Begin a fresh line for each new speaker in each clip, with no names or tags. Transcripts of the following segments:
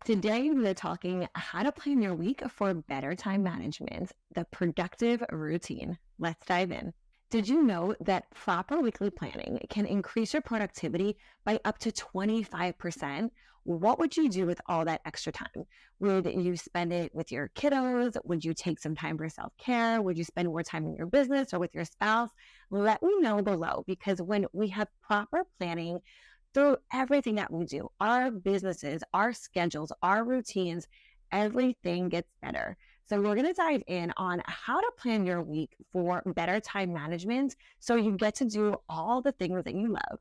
Today, we're talking how to plan your week for better time management, the productive routine. Let's dive in. Did you know that proper weekly planning can increase your productivity by up to 25%? What would you do with all that extra time? Would you spend it with your kiddos? Would you take some time for self care? Would you spend more time in your business or with your spouse? Let me know below because when we have proper planning, through everything that we do, our businesses, our schedules, our routines, everything gets better. So we're going to dive in on how to plan your week for better time management so you get to do all the things that you love.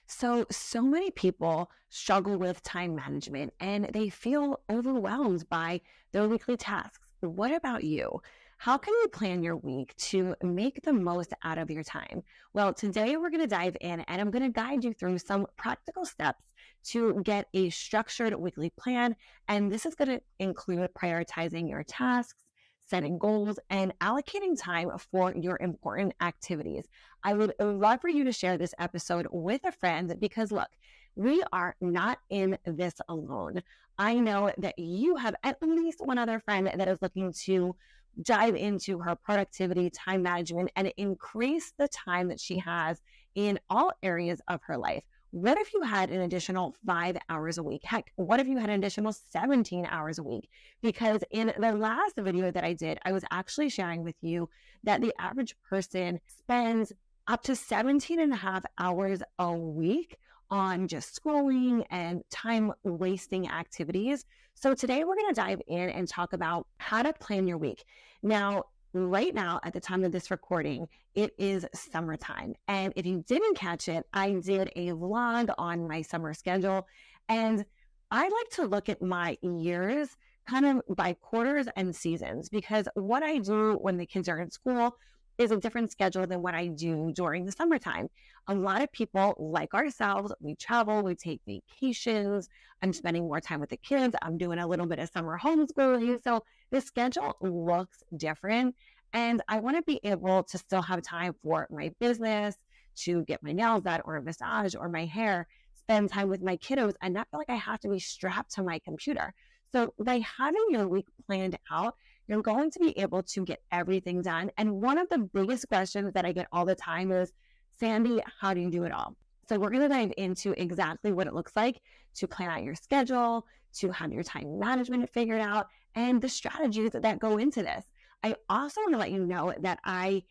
So many people struggle with time management and they feel overwhelmed by their weekly tasks. What about you? How can you plan your week to make the most out of your time? Well, today we're going to dive in and I'm going to guide you through some practical steps to get a structured weekly plan. And this is going to include prioritizing your tasks, setting goals, and allocating time for your important activities. I would love for you to share this episode with a friend because look, we are not in this alone. I know that you have at least one other friend that is looking to dive into her productivity, time management, and increase the time that she has in all areas of her life. What if you had an additional 5 hours a week? Heck, what if you had an additional 17 hours a week? Because in the last video that I did, I was actually sharing with you that the average person spends up to 17 and a half hours a week on just scrolling and time wasting activities. So today we're going to dive in and talk about how to plan your week. Now, right now, at the time of this recording, it is summertime. And if you didn't catch it, I did a vlog on my summer schedule. And I like to look at my years kind of by quarters and seasons because what I do when the kids are in school is a different schedule than what I do during the summertime. A lot of people, like ourselves, we travel, we take vacations. I'm spending more time with the kids. I'm doing a little bit of summer homeschooling. So the schedule looks different. And I want to be able to still have time for my business, to get my nails done or a massage or my hair, spend time with my kiddos and not feel like I have to be strapped to my computer. So by having your week planned out, you're going to be able to get everything done. And one of the biggest questions that I get all the time is, Sandi, how do you do it all? So we're going to dive into exactly what it looks like to plan out your schedule, to have your time management figured out, and the strategies that go into this. I also want to let you know that I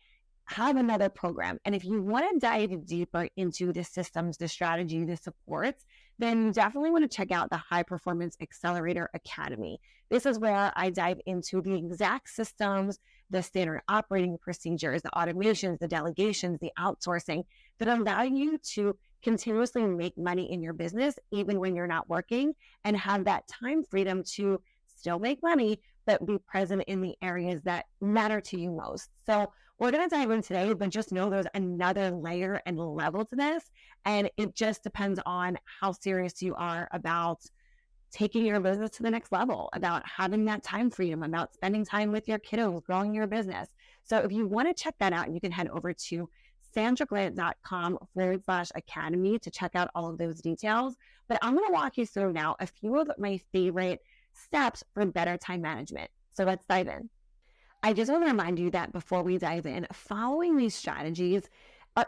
have another program. And if you want to dive deeper into the systems, the strategy, the supports, then you definitely want to check out the High Performance Accelerator Academy. This is where I dive into the exact systems, the standard operating procedures, the automations, the delegations, the outsourcing that allow you to continuously make money in your business, even when you're not working, and have that time freedom to still make money, but be present in the areas that matter to you most. So we're going to dive in today, but just know there's another layer and level to this. And it just depends on how serious you are about taking your business to the next level, about having that time freedom, about spending time with your kiddos, growing your business. So if you want to check that out, you can head over to sandraglandt.com/academy to check out all of those details. But I'm going to walk you through now a few of my favorite steps for better time management. So let's dive in. I just want to remind you that before we dive in, following these strategies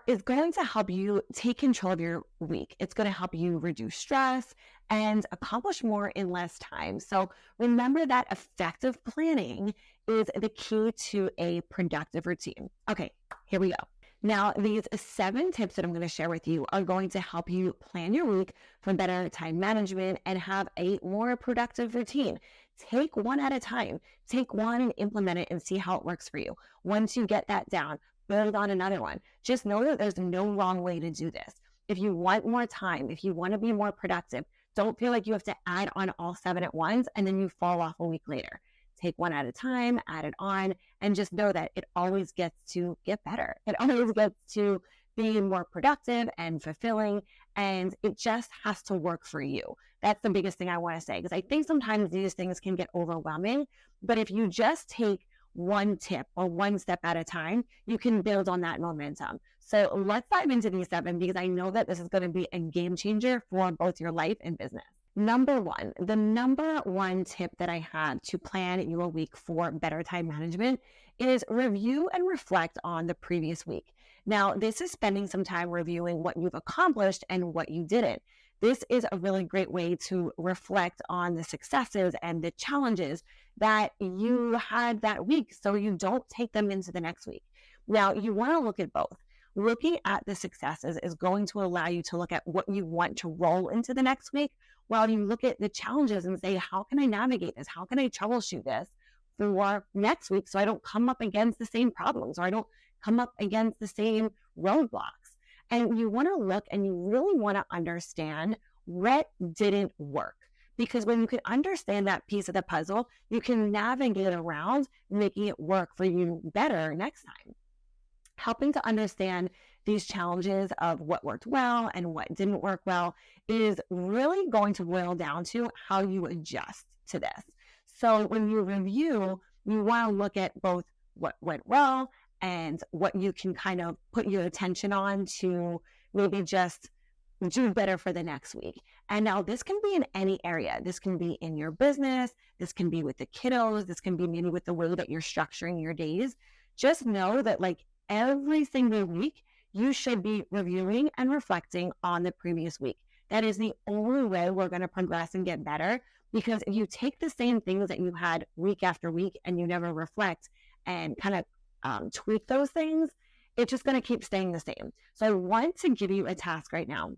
is going to help you take control of your week. It's going to help you reduce stress and accomplish more in less time. So remember that effective planning is the key to a productive routine. Okay, here we go. Now, these 7 tips that I'm going to share with you are going to help you plan your week for better time management and have a more productive routine. Take one at a time. Take one and implement it and see how it works for you. Once you get that down, build on another one. Just know that there's no wrong way to do this. If you want more time, if you want to be more productive, don't feel like you have to add on all 7 at once and then you fall off a week later. Take one at a time, add it on, and just know that it always gets to get better. It always gets to be more productive and fulfilling, and it just has to work for you. That's the biggest thing I want to say, because I think sometimes these things can get overwhelming, but if you just take one tip or one step at a time, you can build on that momentum. So let's dive into these 7 because I know that this is going to be a game changer for both your life and business. The number one tip that I have to plan your week for better time management is review and reflect on the previous week. Now, this is spending some time reviewing what you've accomplished and what you didn't. This is a really great way to reflect on the successes and the challenges that you had that week so you don't take them into the next week. Now, you want to look at both. Looking at the successes is going to allow you to look at what you want to roll into the next week, while you look at the challenges and say, how can I navigate this? How can I troubleshoot this for next week so I don't come up against the same problems or I don't come up against the same roadblocks? And you want to look and you really want to understand what didn't work. Because when you can understand that piece of the puzzle, you can navigate around making it work for you better next time. Helping to understand these challenges of what worked well and what didn't work well is really going to boil down to how you adjust to this. So when you review, you want to look at both what went well and what you can kind of put your attention on to maybe just do better for the next week. And now this can be in any area. This can be in your business. This can be with the kiddos. This can be maybe with the way that you're structuring your days. Just know that like every single week, you should be reviewing and reflecting on the previous week. That is the only way we're going to progress and get better, because if you take the same things that you had week after week and you never reflect and kind of tweak those things, it's just going to keep staying the same. So I want to give you a task right now.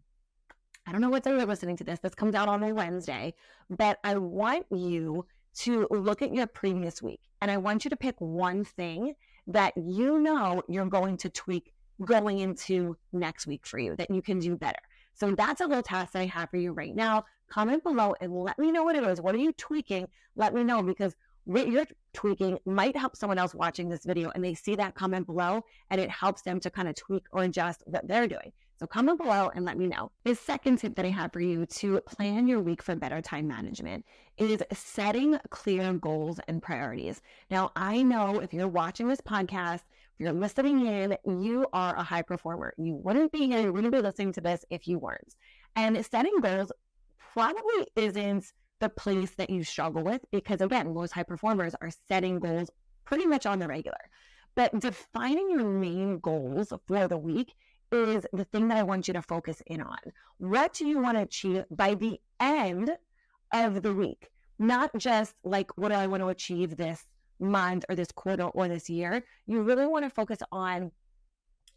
I don't know what day you're listening to this. This comes out on a Wednesday, but I want you to look at your previous week and I want you to pick one thing that you know you're going to tweak going into next week for you that you can do better. So that's a little task that I have for you right now. Comment below and let me know what it is. What are you tweaking? Let me know, because what you're tweaking might help someone else watching this video and they see that comment below and it helps them to kind of tweak or adjust what they're doing. So comment below and let me know. The second tip that I have for you to plan your week for better time management is setting clear goals and priorities. Now, I know if you're watching this podcast, if you're listening in, you are a high performer. You wouldn't be here, you wouldn't be listening to this if you weren't. And setting goals probably isn't the place that you struggle with, because again, most high performers are setting goals pretty much on the regular. But defining your main goals for the week is the thing that I want you to focus in on. What do you want to achieve by the end of the week? Not just like, what do I want to achieve this month or this quarter or this year? You really want to focus on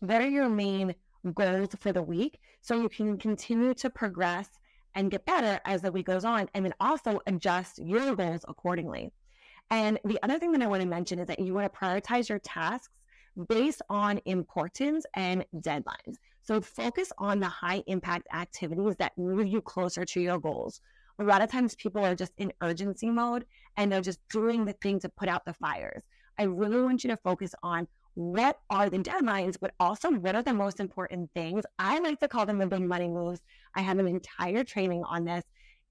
what are your main goals for the week so you can continue to progress and get better as the week goes on, and then also adjust your goals accordingly. And the other thing that I want to mention is that you want to prioritize your tasks based on importance and deadlines. So focus on the high impact activities that move you closer to your goals. A lot of times people are just in urgency mode and they're just doing the thing to put out the fires. I really want you to focus on what are the deadlines, but also what are the most important things. I like to call them the big money moves. I have an entire training on this.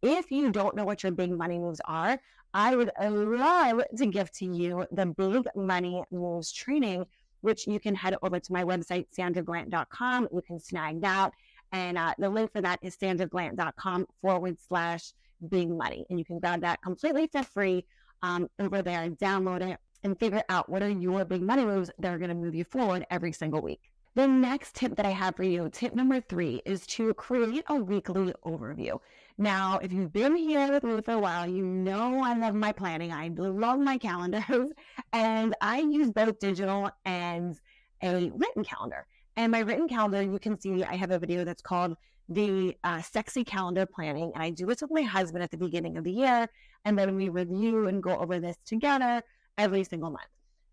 If you don't know what your big money moves are, I would love to give to you the Big Money Moves training, which you can head over to my website, sandaglandt.com. You can snag that. And the link for that is sandaglandt.com/big money. And you can grab that completely for free over there and download it and figure out what are your big money moves that are going to move you forward every single week. The next tip that I have for you, tip number 3, is to create a weekly overview. Now, if you've been here with me for a while, you know I love my planning. I love my calendars, and I use both digital and a written calendar. And my written calendar, you can see I have a video that's called the Sexy Calendar Planning, and I do this with my husband at the beginning of the year, and then we review and go over this together every single month.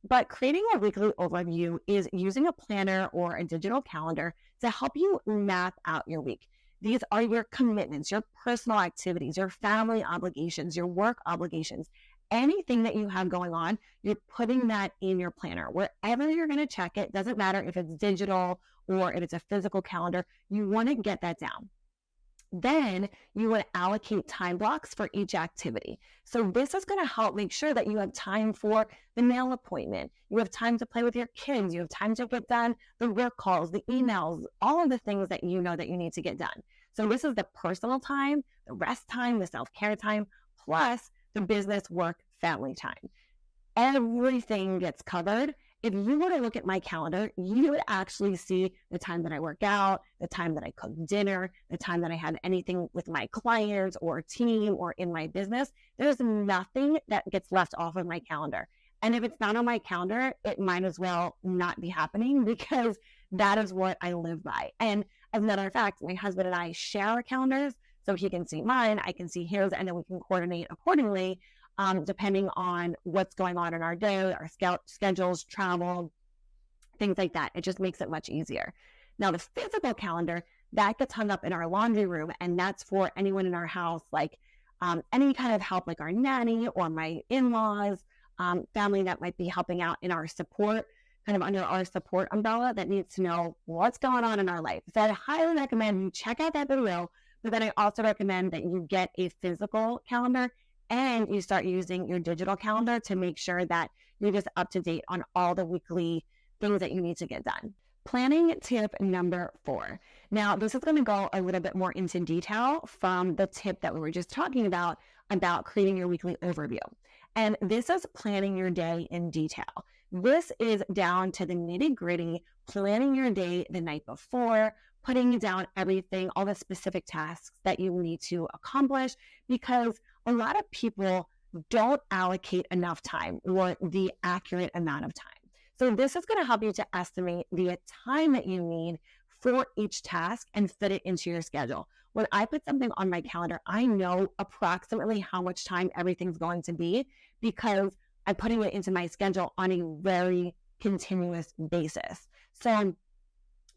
But creating a weekly overview is using a planner or a digital calendar to help you map out your week. These are your commitments, your personal activities, your family obligations, your work obligations, anything that you have going on, you're putting that in your planner. Wherever you're going to check it, doesn't matter if it's digital or if it's a physical calendar, you want to get that down. Then you want to allocate time blocks for each activity. So this is going to help make sure that you have time for the nail appointment. You have time to play with your kids. You have time to get done the work calls, the emails, all of the things that you know that you need to get done. So this is the personal time, the rest time, the self-care time, plus the business, work, family time. Everything gets covered. If you were to look at my calendar, you would actually see the time that I work out, the time that I cook dinner, the time that I have anything with my clients or team or in my business. There's nothing that gets left off of my calendar. And if it's not on my calendar, it might as well not be happening because that is what I live by. And as a matter of fact, my husband and I share our calendars so he can see mine, I can see his, and then we can coordinate accordingly. Depending on what's going on in our day, our schedules, travel, things like that. It just makes it much easier. Now, the physical calendar, that gets hung up in our laundry room, and that's for anyone in our house, like any kind of help, like our nanny or my in-laws, family that might be helping out in our support, kind of under our support umbrella that needs to know what's going on in our life. So I highly recommend you check out that video, but then I also recommend that you get a physical calendar and you start using your digital calendar to make sure that you're just up to date on all the weekly things that you need to get done. Planning tip number 4. Now, this is going to go a little bit more into detail from the tip that we were just talking about creating your weekly overview. And this is planning your day in detail. This is down to the nitty-gritty, planning your day the night before, putting down everything, all the specific tasks that you need to accomplish, because a lot of people don't allocate enough time or the accurate amount of time. So this is going to help you to estimate the time that you need for each task and fit it into your schedule. When I put something on my calendar, I know approximately how much time everything's going to be because I'm putting it into my schedule on a very continuous basis. So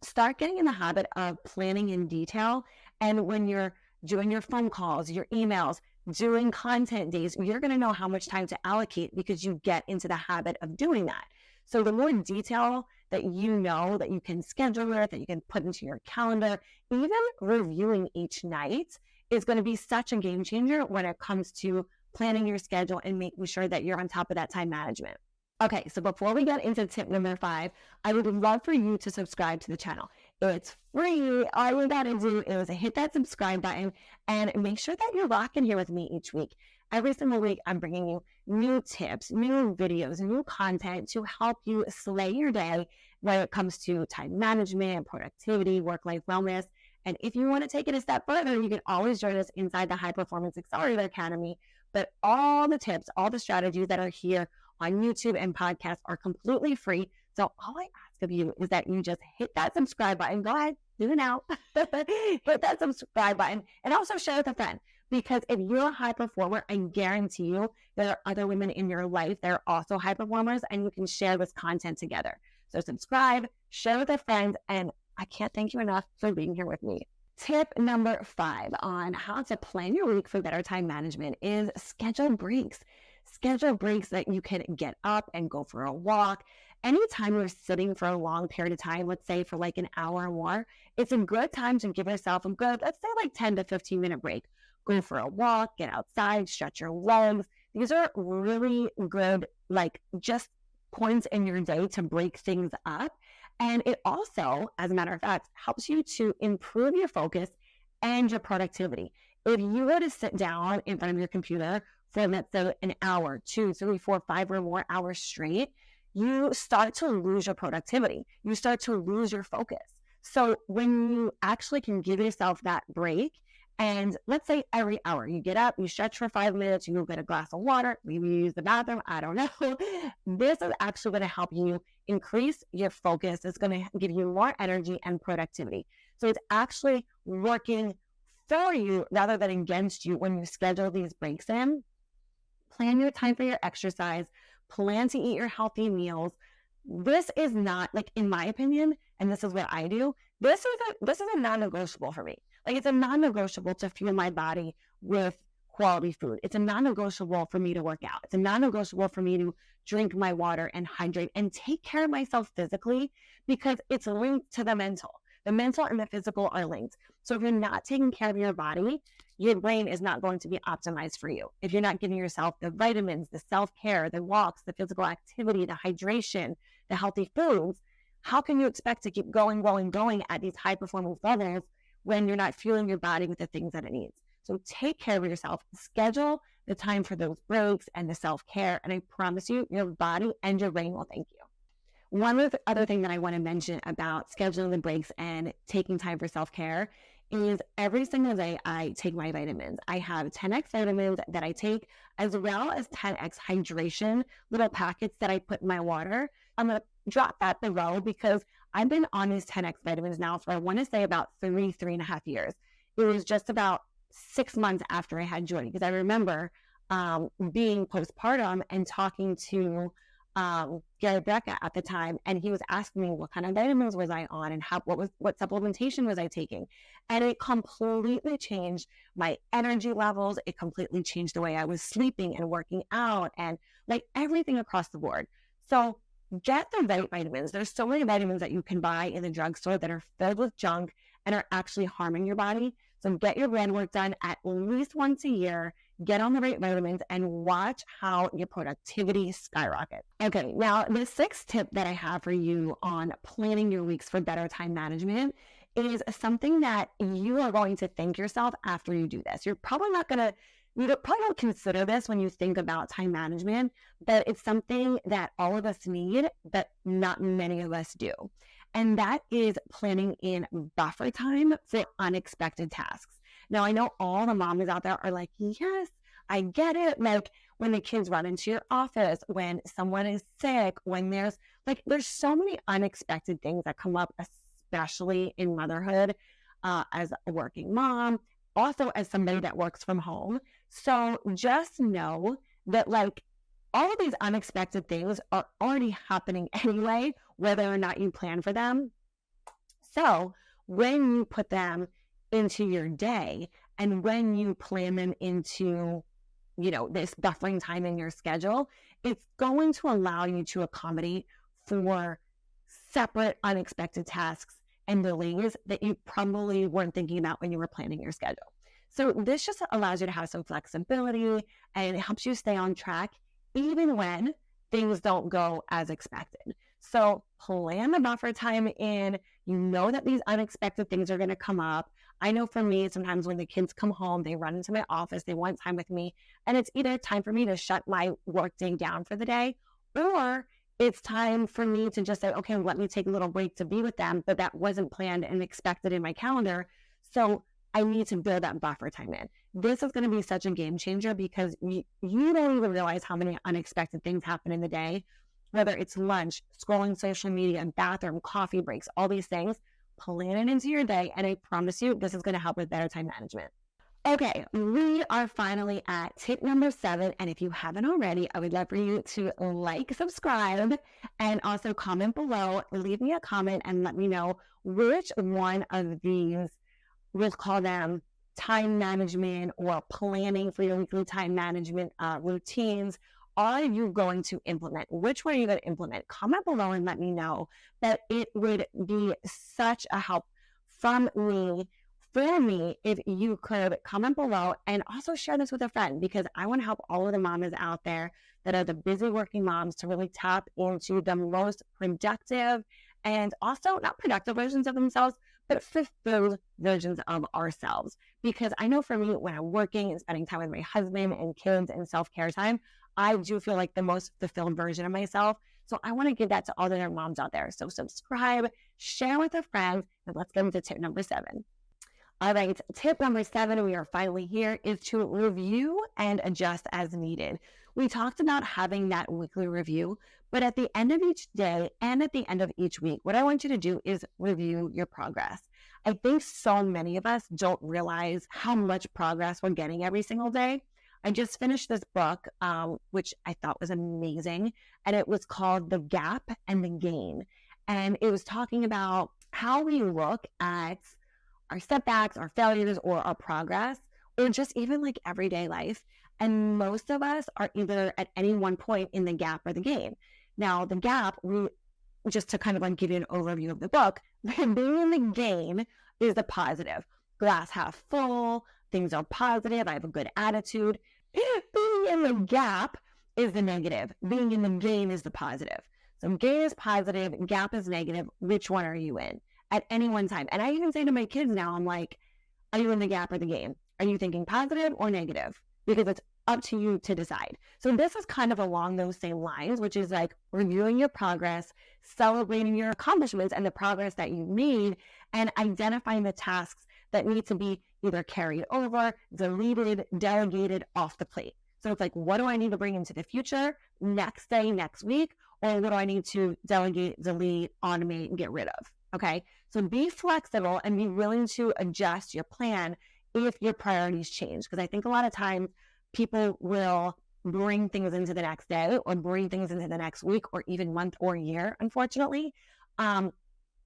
start getting in the habit of planning in detail. And when you're doing your phone calls, your emails, doing content days, you're going to know how much time to allocate because you get into the habit of doing that. So the more detail that you know that you can schedule with, that you can put into your calendar, even reviewing each night is going to be such a game changer when it comes to planning your schedule and making sure that you're on top of that time management. Okay, so before we get into tip number 5, I would love for you to subscribe to the channel. It's free. All you gotta do is hit that subscribe button and make sure that you're rocking here with me each week. Every single week, I'm bringing you new tips, new videos, new content to help you slay your day when it comes to time management, productivity, work-life wellness. And if you want to take it a step further, you can always join us inside the High Performance Accelerator Academy. But all the tips, all the strategies that are here on YouTube and podcasts are completely free. So all I ask of you is that you just hit that subscribe button. Go ahead, do it now. Hit that subscribe button and also share with a friend. Because if you're a high performer, I guarantee you there are other women in your life that are also high performers and you can share this content together. So subscribe, share with a friend, and I can't thank you enough for being here with me. Tip number 5 on how to plan your week for better time management is schedule breaks. Schedule breaks that you can get up and go for a walk. Anytime you're sitting for a long period of time, let's say for like an hour or more, it's a good time to give yourself a good, let's say like 10 to 15 minute break. Go for a walk, get outside, stretch your legs. These are really good, like just points in your day to break things up. And it also, as a matter of fact, helps you to improve your focus and your productivity. If you were to sit down in front of your computer for, let's say, an hour, 2, 3, 4, 5 or more hours straight, you start to lose your productivity. You start to lose your focus. So when you actually can give yourself that break, and let's say every hour you get up, you stretch for 5 minutes, you go get a glass of water, maybe you use the bathroom, I don't know. This is actually going to help you increase your focus. It's going to give you more energy and productivity. So it's actually working for you rather than against you when you schedule these breaks in. Plan your time for your exercise, plan to eat your healthy meals. This is not, like, in my opinion, and this is what I do, this is a non-negotiable for me. Like, it's a non-negotiable to fuel my body with quality food. It's a non-negotiable for me to work out. It's a non-negotiable for me to drink my water and hydrate and take care of myself physically because it's linked to the mental. The mental and the physical are linked. So if you're not taking care of your body, your brain is not going to be optimized for you. If you're not giving yourself the vitamins, the self-care, the walks, the physical activity, the hydration, the healthy foods, how can you expect to keep going at these high performance levels when you're not fueling your body with the things that it needs? So take care of yourself, schedule the time for those breaks and the self-care. And I promise you, your body and your brain will thank you. One other thing that I want to mention about scheduling the breaks and taking time for self-care is every single day I take my vitamins. I have 10x vitamins that I take, as well as 10x hydration little packets that I put in my water. I'm going to drop that below because I've been on these 10x vitamins now for, I want to say, about 3.5 years. It was just about 6 months after I had Jordy, because I remember being postpartum and talking to Gary Becca at the time, and he was asking me what kind of vitamins was I on and what supplementation was I taking, and it completely changed my energy levels. It completely changed the way I was sleeping and working out, and like everything across the board. So get the right vitamins. There's so many vitamins that you can buy in the drugstore that are filled with junk and are actually harming your body. So get your blood work done at least once a year, get on the right vitamins, and watch how your productivity skyrockets. Okay, now the sixth tip that I have for you on planning your weeks for better time management is something that you are going to thank yourself after you do this. You probably don't consider this when you think about time management, but it's something that all of us need, but not many of us do. And that is planning in buffer time for unexpected tasks. Now, I know all the moms out there are like, yes, I get it. Like when the kids run into your office, when someone is sick, when there's so many unexpected things that come up, especially in motherhood, as a working mom, also as somebody that works from home. So just know that all of these unexpected things are already happening anyway, whether or not you plan for them. So when you put them into your day and when you plan them into, this buffering time in your schedule, it's going to allow you to accommodate for separate unexpected tasks and delays that you probably weren't thinking about when you were planning your schedule. So this just allows you to have some flexibility, and it helps you stay on track even when things don't go as expected. So plan the buffer time in. You know that these unexpected things are going to come up. I know for me, sometimes when the kids come home, they run into my office, they want time with me, and it's either time for me to shut my work day down for the day, or it's time for me to just say, okay, let me take a little break to be with them, but that wasn't planned and expected in my calendar. So I need to build that buffer time in. This is going to be such a game changer because you don't even realize how many unexpected things happen in the day, whether it's lunch, scrolling social media, bathroom, coffee breaks, all these things. Plan it into your day, and I promise you this is going to help with better time management. Okay, we are finally at tip number 7, and if you haven't already, I would love for you to subscribe, and also comment below. Leave me a comment and let me know which one of these, we'll call them time management or planning for your weekly time management routines, are you going to implement? Which one are you going to implement? Comment below and let me know. That it would be such a help for me, if you could comment below and also share this with a friend, because I want to help all of the mamas out there that are the busy working moms to really tap into the most productive and also not productive versions of themselves, but fulfilled versions of ourselves. Because I know for me, when I'm working and spending time with my husband and kids and self-care time, I do feel like the most fulfilled version of myself. So I want to give that to all the other moms out there. So subscribe, share with a friend, and let's get into tip number 7. All right, tip number 7, we are finally here, is to review and adjust as needed. We talked about having that weekly review, but at the end of each day and at the end of each week, what I want you to do is review your progress. I think so many of us don't realize how much progress we're getting every single day. I just finished this book, which I thought was amazing, and it was called The Gap and the Gain. And it was talking about how we look at our setbacks, our failures, or our progress, or just even everyday life. And most of us are either at any one point in the gap or the gain. Now, the gap, just to kind of give you an overview of the book, being in the gain is the positive. Glass half full, things are positive, I have a good attitude. Being in the gap is the negative. Being in the gain is the positive. So gain is positive, gap is negative. Which one are you in at any one time? And I even say to my kids now, I'm like, are you in the gap or the gain? Are you thinking positive or negative? Because it's up to you to decide. So this is kind of along those same lines, which is like reviewing your progress, celebrating your accomplishments and the progress that you made, and identifying the tasks that need to be either carried over, deleted, delegated off the plate. So it's like, what do I need to bring into the future, next day, next week, or what do I need to delegate, delete, automate, and get rid of? Okay. So be flexible and be willing to adjust your plan if your priorities change. Because I think a lot of times people will bring things into the next day or bring things into the next week or even month or year, unfortunately,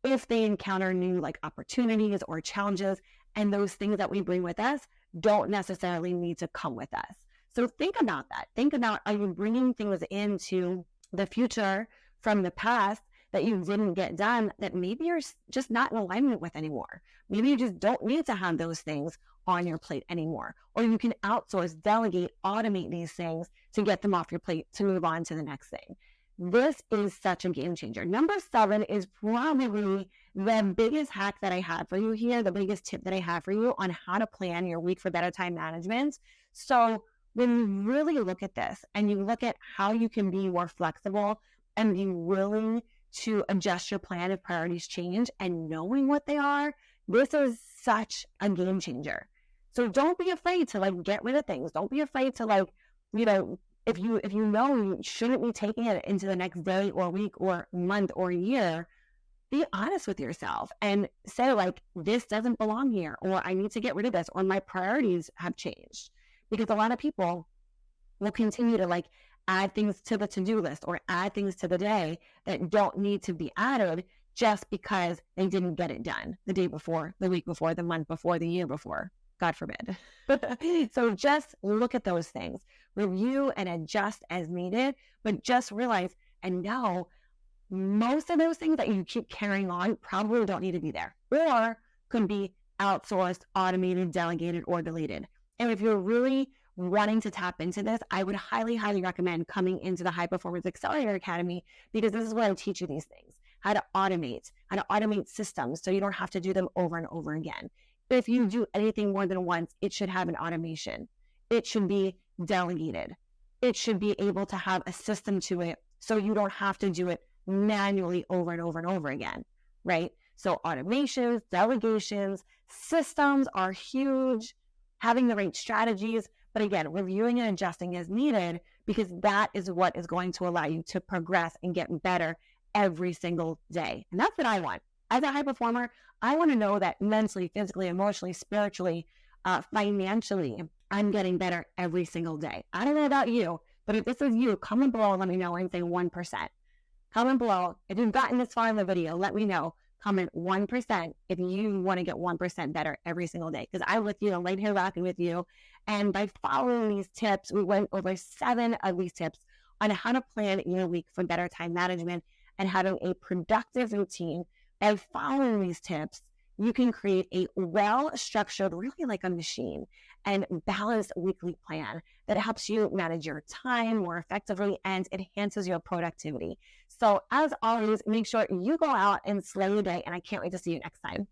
if they encounter new like opportunities or challenges, and those things that we bring with us don't necessarily need to come with us. So think about that. Think about, are you bringing things into the future from the past that you didn't get done that maybe you're just not in alignment with anymore? Maybe you just don't need to have those things on your plate anymore. Or you can outsource, delegate, automate these things to get them off your plate to move on to the next thing. This is such a game changer. Number 7 is probably the biggest hack that I have for you here, the biggest tip that I have for you on how to plan your week for better time management. So when you really look at this and you look at how you can be more flexible and be willing to adjust your plan if priorities change and knowing what they are, this is such a game changer. So don't be afraid to like get rid of things. Don't be afraid to like, if you know you shouldn't be taking it into the next day or week or month or year, be honest with yourself and say like, this doesn't belong here, or I need to get rid of this, or my priorities have changed. Because a lot of people will continue to like add things to the to-do list or add things to the day that don't need to be added just because they didn't get it done the day before, the week before, the month before, the year before. God forbid. So just look at those things, review and adjust as needed, but just realize and know most of those things that you keep carrying on probably don't need to be there or could be outsourced, automated, delegated, or deleted. And if you're really wanting to tap into this, I would highly, highly recommend coming into the High Performance Accelerator Academy, because this is where I teach you these things, how to automate systems so you don't have to do them over and over again. If you do anything more than once, it should have an automation. It should be delegated. It should be able to have a system to it so you don't have to do it manually over and over and over again, right? So automations, delegations, systems are huge, having the right strategies, but again, reviewing and adjusting as needed, because that is what is going to allow you to progress and get better every single day. And that's what I want. As a high performer, I want to know that mentally, physically, emotionally, spiritually, financially, I'm getting better every single day. I don't know about you, but if this is you, comment below and let me know and say 1%. Comment below. If you've gotten this far in the video, let me know. Comment 1% if you want to get 1% better every single day, because I'm with you. I'm right here rocking with you. And by following these tips, we went over 7 of these tips on how to plan your week for better time management and having a productive routine. And following these tips, you can create a well-structured, really like a machine, and balanced weekly plan that helps you manage your time more effectively and enhances your productivity. So as always, make sure you go out and slay your day, and I can't wait to see you next time.